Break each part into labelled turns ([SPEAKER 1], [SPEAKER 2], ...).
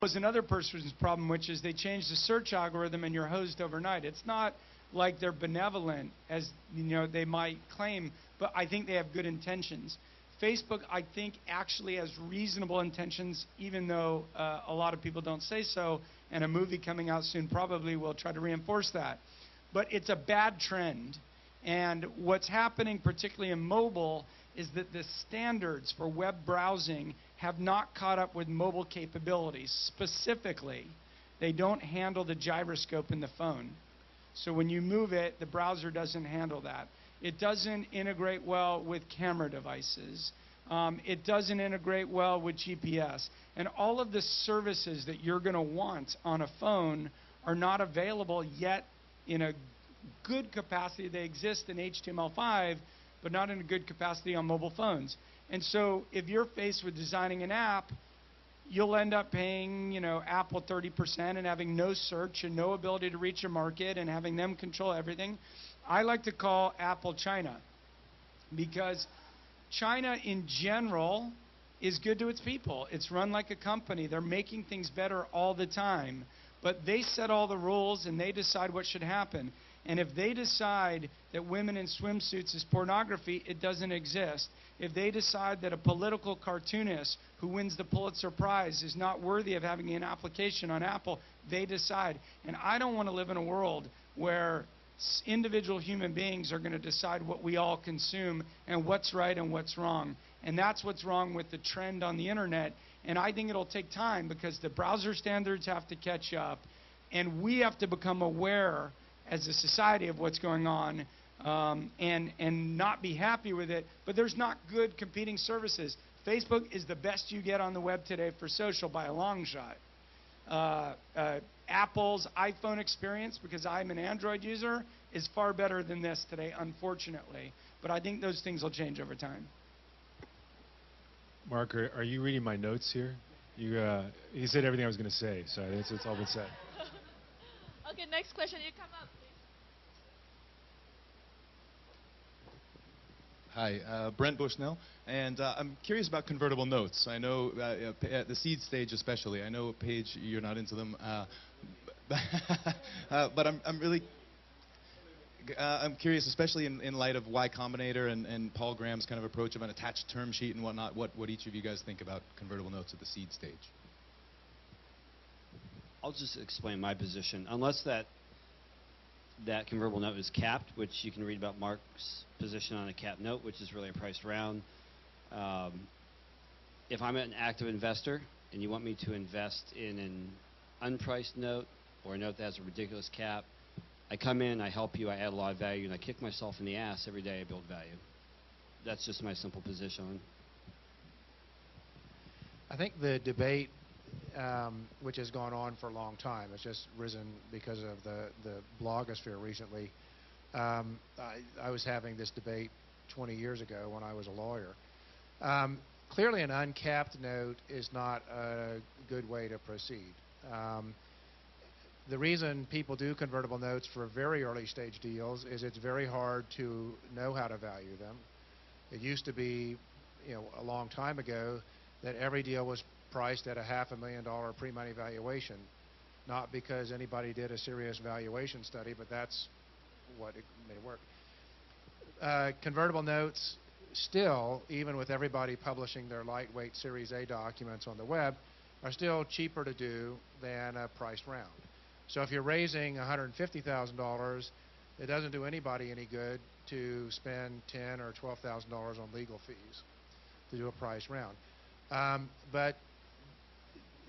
[SPEAKER 1] was another person's problem, which is they changed the search algorithm and you're hosed overnight. It's not like they're benevolent, as they might claim, but I think they have good intentions. Facebook, I think, actually has reasonable intentions, even though a lot of people don't say so, and a movie coming out soon probably will try to reinforce that. But it's a bad trend. And what's happening, particularly in mobile, is that the standards for web browsing have not caught up with mobile capabilities. Specifically, they don't handle the gyroscope in the phone. So when you move it, the browser doesn't handle that. It doesn't integrate well with camera devices. It doesn't integrate well with GPS. And all of the services that you're going to want on a phone are not available yet in a good capacity. They exist in HTML5, but not in a good capacity on mobile phones. And so if you're faced with designing an app, you'll end up paying, Apple 30% and having no search and no ability to reach a market and having them control everything. I like to call Apple China, because China in general is good to its people. It's run like a company. They're making things better all the time. But they set all the rules and they decide what should happen. And if they decide that women in swimsuits is pornography, it doesn't exist. If they decide that a political cartoonist who wins the Pulitzer Prize is not worthy of having an application on Apple, they decide. And I don't want to live in a world where individual human beings are going to decide what we all consume and what's right and what's wrong. And that's what's wrong with the trend on the internet. And I think it'll take time, because the browser standards have to catch up, and we have to become aware as a society of what's going on, and not be happy with it. But there's not good competing services. Facebook is the best you get on the web today for social by a long shot. Apple's iPhone experience, because I'm an Android user, is far better than this today, unfortunately. But I think those things will change over time.
[SPEAKER 2] Mark, are you reading my notes here? You said everything I was going to say, so it's all been said.
[SPEAKER 3] Okay, next question. You come up, please.
[SPEAKER 4] Hi, Brent Bushnell, and I'm curious about convertible notes. I know at the seed stage especially, I know, Paige, you're not into them, but I'm really I'm curious, especially in light of Y Combinator and Paul Graham's kind of approach of an attached term sheet and whatnot, what each of you guys think about convertible notes at the seed stage.
[SPEAKER 5] I'll just explain my position. Unless that convertible note is capped, which you can read about Mark's position on a capped note, which is really a priced round. If I'm an active investor and you want me to invest in an unpriced note or a note that has a ridiculous cap, I come in, I help you, I add a lot of value, and I kick myself in the ass every day I build value. That's just my simple position.
[SPEAKER 6] I think the debate, which has gone on for a long time, it's just risen because of the blogosphere recently. I was having this debate 20 years ago when I was a lawyer. Clearly an uncapped note is not a good way to proceed. The reason people do convertible notes for very early stage deals is it's very hard to know how to value them. It used to be, a long time ago, that every deal was priced at a $500,000 pre-money valuation, not because anybody did a serious valuation study, but that's what it made work. Convertible notes still, even with everybody publishing their lightweight Series A documents on the web, are still cheaper to do than a priced round. So if you're raising $150,000, it doesn't do anybody any good to spend $10,000 or $12,000 on legal fees to do a price round. But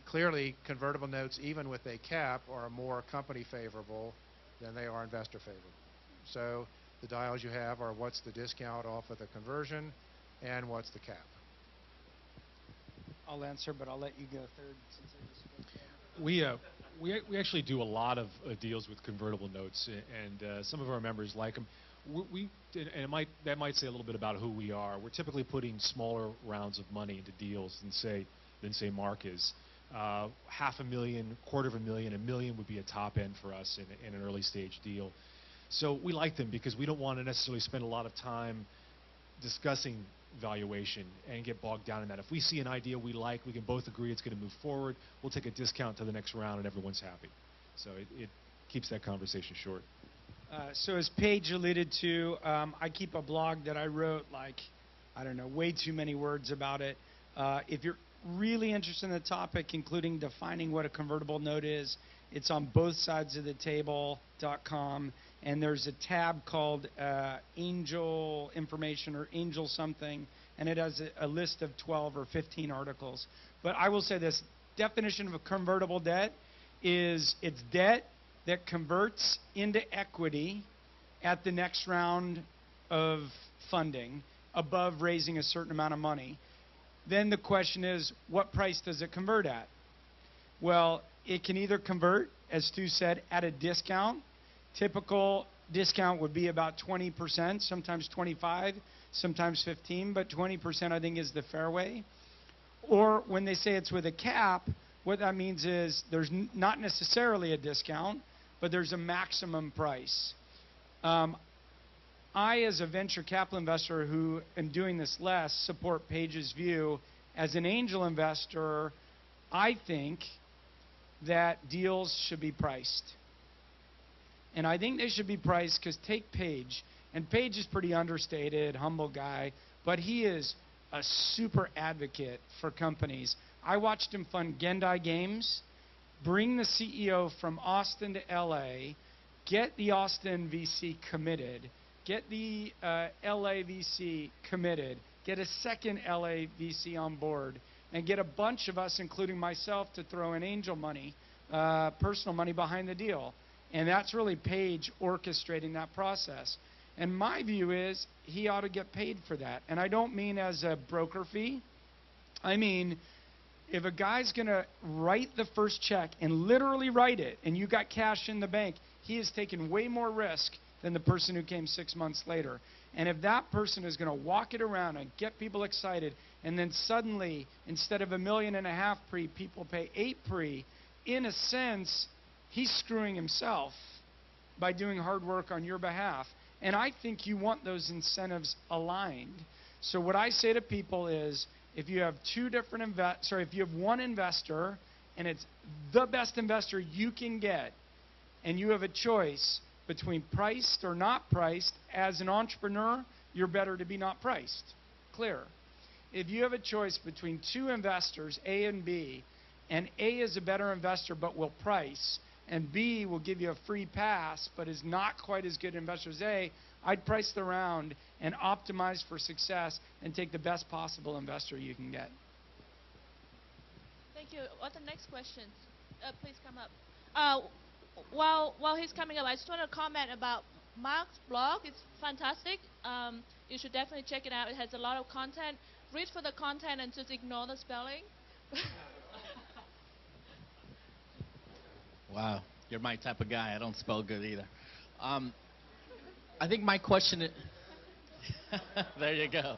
[SPEAKER 6] clearly, convertible notes, even with a cap, are more company favorable than they are investor favorable. So the dials you have are what's the discount off of the conversion and what's the cap.
[SPEAKER 1] I'll answer, but I'll let you go third since I just spoke.
[SPEAKER 2] We actually do a lot of deals with convertible notes, and some of our members like them. That might say a little bit about who we are. We're typically putting smaller rounds of money into deals than say Mark is. $500,000, $250,000, $1 million would be a top end for us in an early stage deal. So we like them because we don't want to necessarily spend a lot of time discussing valuation and get bogged down in that. If we see an idea we like, we can both agree it's going to move forward, we'll take a discount to the next round and everyone's happy. So it keeps that conversation short.
[SPEAKER 1] So as Paige alluded to, I keep a blog that I wrote, like, I don't know, way too many words about it. If you're really interested in the topic, including defining what a convertible note is, it's on bothsidesofthetable.com, and there's a tab called Angel Information or Angel something, and it has a list of 12 or 15 articles. But I will say this, definition of a convertible debt is it's debt that converts into equity at the next round of funding above raising a certain amount of money. Then the question is, what price does it convert at? Well, it can either convert, as Stu said, at a discount. Typical discount would be about 20%, sometimes 25, sometimes 15, but 20% I think is the fair way. Or when they say it's with a cap, what that means is there's not necessarily a discount, but there's a maximum price. I, as a venture capital investor who am doing this less, support Paige's view. As an angel investor, I think that deals should be priced. And I think they should be priced because take Paige, and Paige is pretty understated, humble guy, but he is a super advocate for companies. I watched him fund Gendai Games, bring the CEO from Austin to LA, get the Austin VC committed, get the LA VC committed, get a second LA VC on board, and get a bunch of us, including myself, to throw in angel money, personal money behind the deal. And that's really Paige orchestrating that process. And my view is he ought to get paid for that. And I don't mean as a broker fee. I mean, if a guy's going to write the first check and literally write it, and you got cash in the bank, he has taken way more risk than the person who came 6 months later. And if that person is going to walk it around and get people excited, and then suddenly, instead of $1.5 million pre, people pay 8 pre, in a sense, he's screwing himself by doing hard work on your behalf. And I think you want those incentives aligned. So what I say to people is, if you have if you have one investor, and it's the best investor you can get, and you have a choice between priced or not priced, as an entrepreneur, you're better to be not priced. Clear. If you have a choice between two investors, A and B, and A is a better investor but will price, and B will give you a free pass but is not quite as good investor as A, I'd price the round and optimize for success and take the best possible investor you can get.
[SPEAKER 3] Thank you. What the next questions? Please come up. While he's coming up, I just want to comment about Mark's blog. It's fantastic. You should definitely check it out. It has a lot of content. Read for the content and just ignore the spelling.
[SPEAKER 7] Wow, you're my type of guy. I don't spell good either. I think my question is... There you go.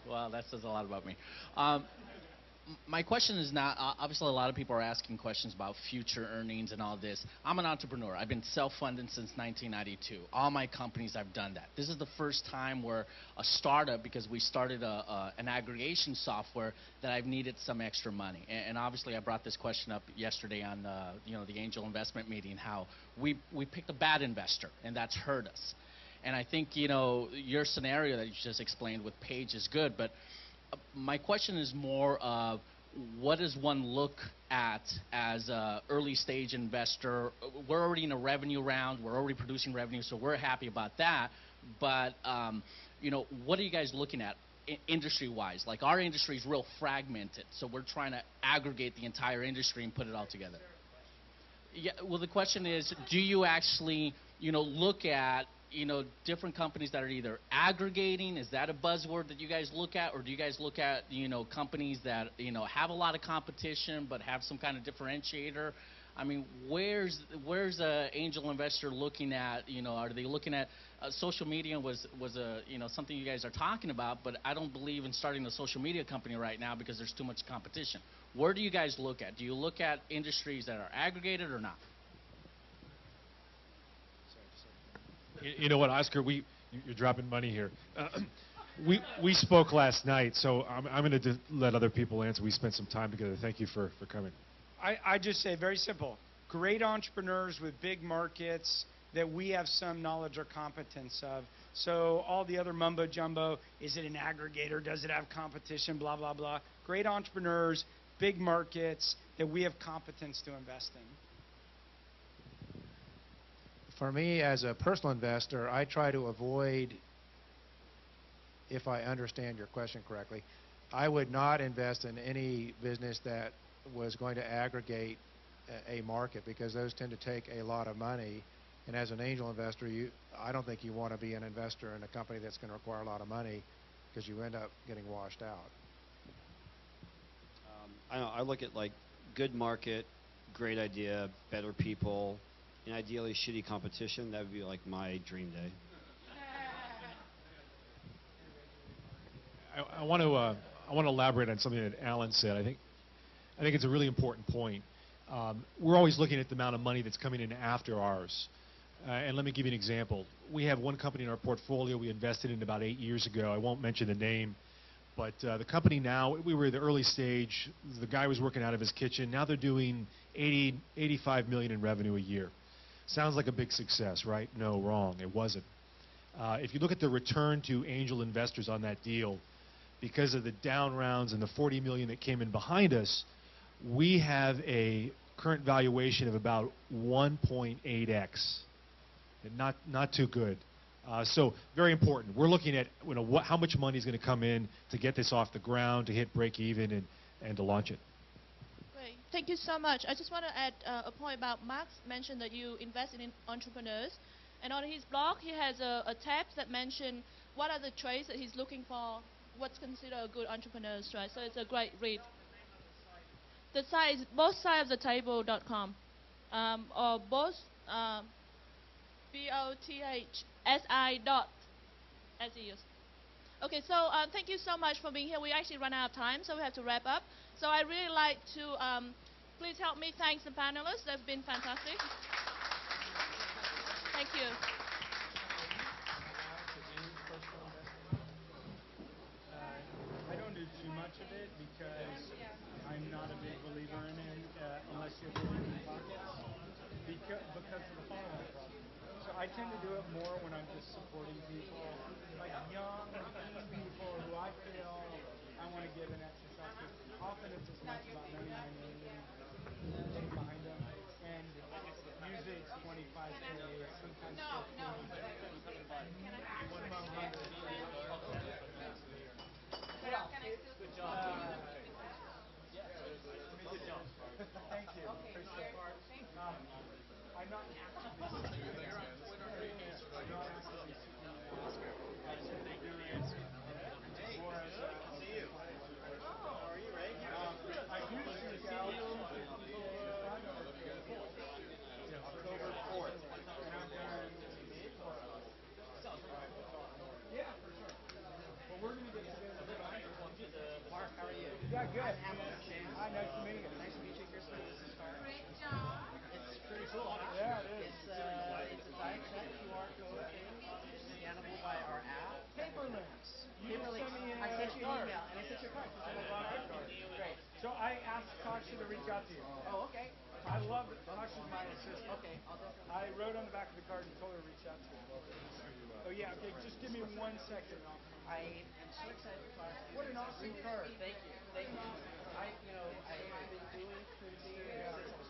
[SPEAKER 7] Well, that says a lot about me. My question is not, obviously a lot of people are asking questions about future earnings and all this. I'm an entrepreneur. I've been self-funded since 1992. All my companies, I've done that. This is the first time where a startup, because we started an aggregation software, that I've needed some extra money. And obviously I brought this question up yesterday on the angel investment meeting, how we picked a bad investor, and that's hurt us. And I think, your scenario that you just explained with Paige is good, but my question is more of what does one look at as an early stage investor? We're already in a revenue round. We're already producing revenue, so we're happy about that. But, what are you guys looking at industry-wise? Like, our industry is real fragmented, so we're trying to aggregate the entire industry and put it all together. Yeah, well, the question is, do you actually, look at different companies that are either aggregating? Is that a buzzword that you guys look at? Or do you guys look at, companies that, have a lot of competition but have some kind of differentiator? I mean, where's a angel investor looking at, are they looking at, social media was something you guys are talking about, but I don't believe in starting a social media company right now because there's too much competition. Where do you guys look at? Do you look at industries that are aggregated or not?
[SPEAKER 2] You know what, Oscar, you're dropping money here. we spoke last night, so I'm going to let other people answer. We spent some time together. Thank you for coming.
[SPEAKER 1] I just say very simple. Great entrepreneurs with big markets that we have some knowledge or competence of. So all the other mumbo jumbo, is it an aggregator? Does it have competition? Blah, blah, blah. Great entrepreneurs, big markets that we have competence to invest in.
[SPEAKER 6] For me, as a personal investor, I try to avoid, if I understand your question correctly, I would not invest in any business that was going to aggregate a market, because those tend to take a lot of money. And as an angel investor, I don't think you want to be an investor in a company that's going to require a lot of money, because you end up getting washed out.
[SPEAKER 5] I don't know, I look at like good market, great idea, better people, and ideally shitty competition. That would be like my dream day.
[SPEAKER 2] I want to elaborate on something that Alan said. I think it's a really important point. We're always looking at the amount of money that's coming in after ours. And let me give you an example. We have one company in our portfolio we invested in about 8 years ago. I won't mention the name, but the company now, we were at the early stage. The guy was working out of his kitchen. Now they're doing 85 million in revenue a year. Sounds like a big success, right? No, wrong. It wasn't. If you look at the return to angel investors on that deal, because of the down rounds and the 40 million that came in behind us, we have a current valuation of about 1.8x. Not too good. So very important. We're looking at how much money is going to come in to get this off the ground, to hit break even, and to launch it.
[SPEAKER 3] Great. Thank you so much. I just want to add a point about Mark's mentioned that you invested in entrepreneurs. And on his blog, he has a tab that mentions what are the traits that he's looking for, what's considered a good entrepreneur, right? So it's a great read. The site is bothsidesoftheTable.com, or both BOTHSI.SEUs. Okay, so thank you so much for being here. We actually run out of time, so we have to wrap up. So I really like to please help me thank the panelists. They've been fantastic. Thank you.
[SPEAKER 1] I don't do too much of it because I'm not a big believer in it unless you have really deep pockets because of the following problem. So I tend to do it more when I'm just supporting people, like young people who I feel I want to give an exercise to. Often it's as much about knowing my name, getting behind them, and usually it's 25K, sometimes 50. Thank you. Appreciate it. I'm not actively seeking more as a see you. How are you, Ray? I do seek out October 4th, and I've done yeah, for sure. Well, we're going to get together. Mark, how are you? Yeah, good. I'm Hamilton. Hi, nice to meet you. Nice to meet you, Kristen. This is Star. Great job. It's pretty cool, huh? Yeah, it is. It's a direct check QR code thing. It's scannable by our app. Paperless. Paperless. I sent you an email, and I sent you a card. Great. So I asked Tasha to reach out to you. Oh, okay. I love it. Tasha's my assistant. Okay, I'll definitely. I wrote on the back of the card and told her to reach out to you. Oh, yeah, okay. Just give me 1 second. I am so excited to talk to you. What an awesome card. Thank you. Thank you. I've been doing printing since